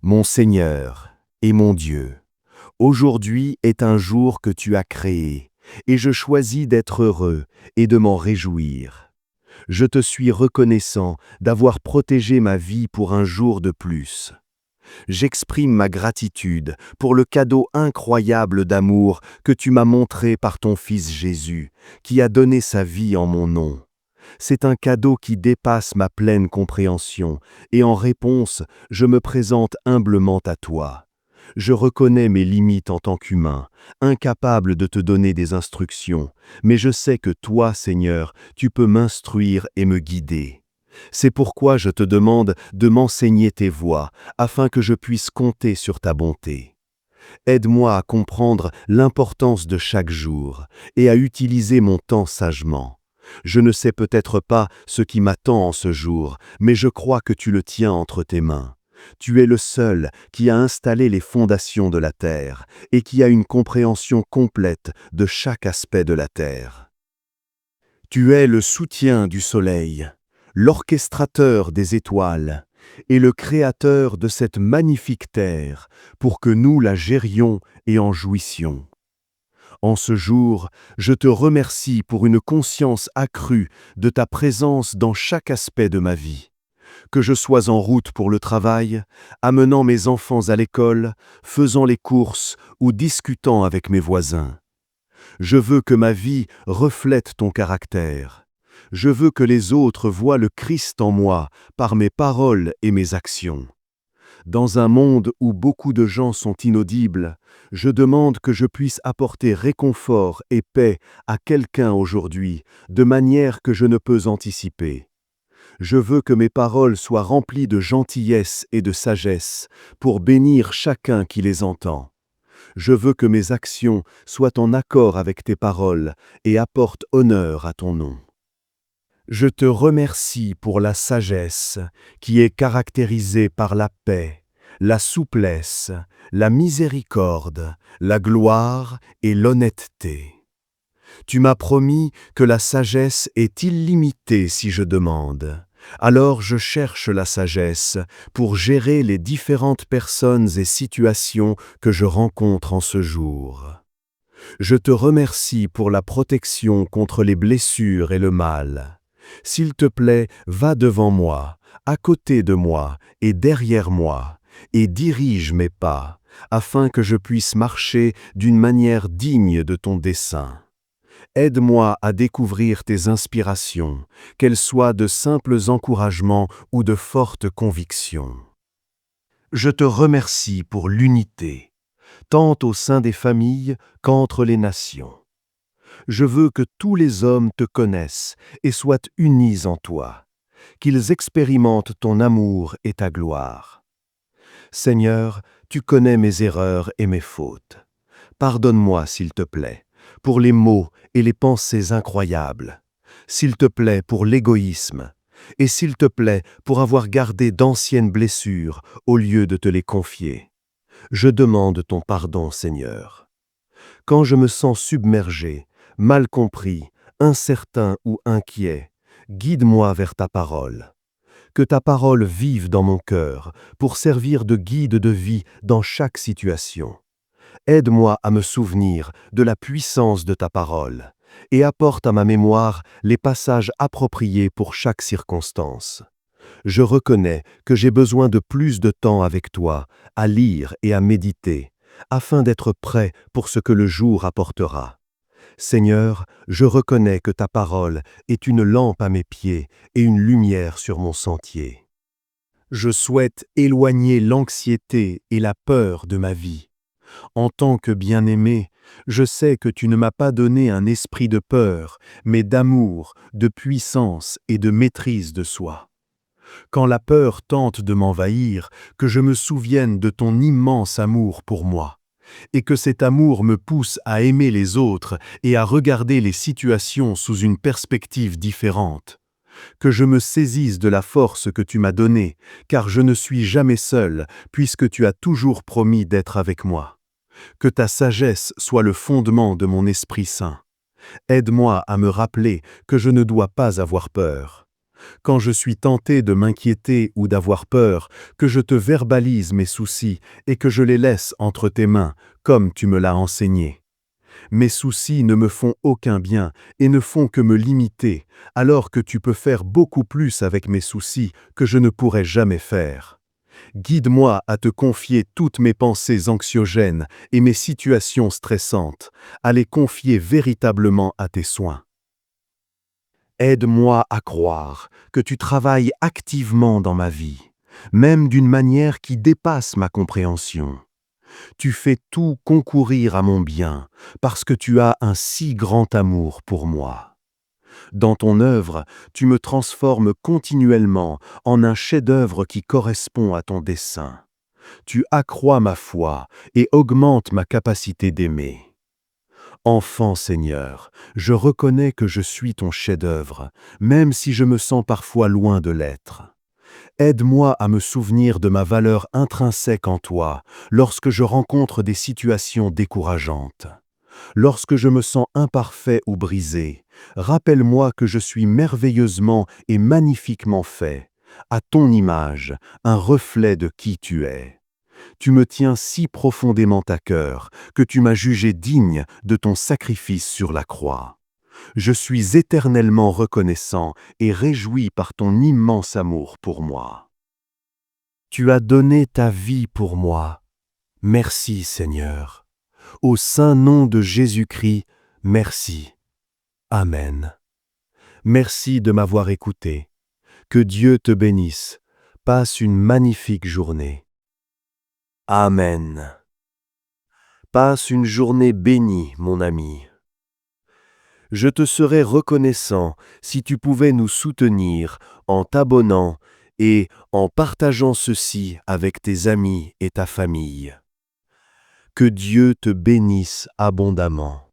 Mon Seigneur et mon Dieu, aujourd'hui est un jour que tu as créé, et je choisis d'être heureux et de m'en réjouir. Je te suis reconnaissant d'avoir protégé ma vie pour un jour de plus. J'exprime ma gratitude pour le cadeau incroyable d'amour que tu m'as montré par ton Fils Jésus, qui a donné sa vie en mon nom. C'est un cadeau qui dépasse ma pleine compréhension, et en réponse, je me présente humblement à toi. Je reconnais mes limites en tant qu'humain, incapable de te donner des instructions, mais je sais que toi, Seigneur, tu peux m'instruire et me guider. C'est pourquoi je te demande de m'enseigner tes voies, afin que je puisse compter sur ta bonté. Aide-moi à comprendre l'importance de chaque jour et à utiliser mon temps sagement. Je ne sais peut-être pas ce qui m'attend en ce jour, mais je crois que tu le tiens entre tes mains. Tu es le seul qui a installé les fondations de la terre et qui a une compréhension complète de chaque aspect de la terre. Tu es le soutien du soleil, l'orchestrateur des étoiles et le créateur de cette magnifique terre pour que nous la gérions et en jouissions. En ce jour, je te remercie pour une conscience accrue de ta présence dans chaque aspect de ma vie. Que je sois en route pour le travail, amenant mes enfants à l'école, faisant les courses ou discutant avec mes voisins. Je veux que ma vie reflète ton caractère. Je veux que les autres voient le Christ en moi par mes paroles et mes actions. Dans un monde où beaucoup de gens sont inaudibles, je demande que je puisse apporter réconfort et paix à quelqu'un aujourd'hui, de manière que je ne peux anticiper. Je veux que mes paroles soient remplies de gentillesse et de sagesse pour bénir chacun qui les entend. Je veux que mes actions soient en accord avec tes paroles et apportent honneur à ton nom. Je te remercie pour la sagesse qui est caractérisée par la paix, la souplesse, la miséricorde, la gloire et l'honnêteté. Tu m'as promis que la sagesse est illimitée si je demande. Alors je cherche la sagesse pour gérer les différentes personnes et situations que je rencontre en ce jour. Je te remercie pour la protection contre les blessures et le mal. S'il te plaît, va devant moi, à côté de moi et derrière moi, et dirige mes pas, afin que je puisse marcher d'une manière digne de ton dessein. Aide-moi à découvrir tes inspirations, qu'elles soient de simples encouragements ou de fortes convictions. Je te remercie pour l'unité, tant au sein des familles qu'entre les nations. Je veux que tous les hommes te connaissent et soient unis en toi, qu'ils expérimentent ton amour et ta gloire. Seigneur, tu connais mes erreurs et mes fautes. Pardonne-moi, s'il te plaît, pour les mots et les pensées incroyables. S'il te plaît, pour l'égoïsme. Et s'il te plaît, pour avoir gardé d'anciennes blessures au lieu de te les confier. Je demande ton pardon, Seigneur. Quand je me sens submergé, mal compris, incertain ou inquiet, guide-moi vers ta parole. Que ta parole vive dans mon cœur pour servir de guide de vie dans chaque situation. Aide-moi à me souvenir de la puissance de ta parole et apporte à ma mémoire les passages appropriés pour chaque circonstance. Je reconnais que j'ai besoin de plus de temps avec toi, à lire et à méditer, afin d'être prêt pour ce que le jour apportera. Seigneur, je reconnais que ta parole est une lampe à mes pieds et une lumière sur mon sentier. Je souhaite éloigner l'anxiété et la peur de ma vie. En tant que bien-aimé, je sais que tu ne m'as pas donné un esprit de peur, mais d'amour, de puissance et de maîtrise de soi. Quand la peur tente de m'envahir, que je me souvienne de ton immense amour pour moi, et que cet amour me pousse à aimer les autres et à regarder les situations sous une perspective différente. Que je me saisisse de la force que tu m'as donnée, car je ne suis jamais seul, puisque tu as toujours promis d'être avec moi. Que ta sagesse soit le fondement de mon Esprit Saint. Aide-moi à me rappeler que je ne dois pas avoir peur. quand je suis tenté de m'inquiéter ou d'avoir peur, que je te verbalise mes soucis et que je les laisse entre tes mains, comme tu me l'as enseigné. Mes soucis ne me font aucun bien et ne font que me limiter, alors que tu peux faire beaucoup plus avec mes soucis que je ne pourrais jamais faire. Guide-moi à te confier toutes mes pensées anxiogènes et mes situations stressantes, à les confier véritablement à tes soins. Aide-moi à croire que tu travailles activement dans ma vie, même d'une manière qui dépasse ma compréhension. Tu fais tout concourir à mon bien, parce que tu as un si grand amour pour moi. Dans ton œuvre, tu me transformes continuellement en un chef-d'œuvre qui correspond à ton dessein. Tu accrois ma foi et augmentes ma capacité d'aimer. Enfant Seigneur, je reconnais que je suis ton chef-d'œuvre, même si je me sens parfois loin de l'être. Aide-moi à me souvenir de ma valeur intrinsèque en toi lorsque je rencontre des situations décourageantes. Lorsque je me sens imparfait ou brisé, rappelle-moi que je suis merveilleusement et magnifiquement fait, à ton image, un reflet de qui tu es. Tu me tiens si profondément à cœur que tu m'as jugé digne de ton sacrifice sur la croix. Je suis éternellement reconnaissant et réjoui par ton immense amour pour moi. Tu as donné ta vie pour moi. Merci Seigneur. Au saint nom de Jésus-Christ, merci. Amen. Merci de m'avoir écouté. Que Dieu te bénisse. Passe une magnifique journée. Amen. Passe une journée bénie, mon ami. Je te serais reconnaissant si tu pouvais nous soutenir en t'abonnant et en partageant ceci avec tes amis et ta famille. Que Dieu te bénisse abondamment.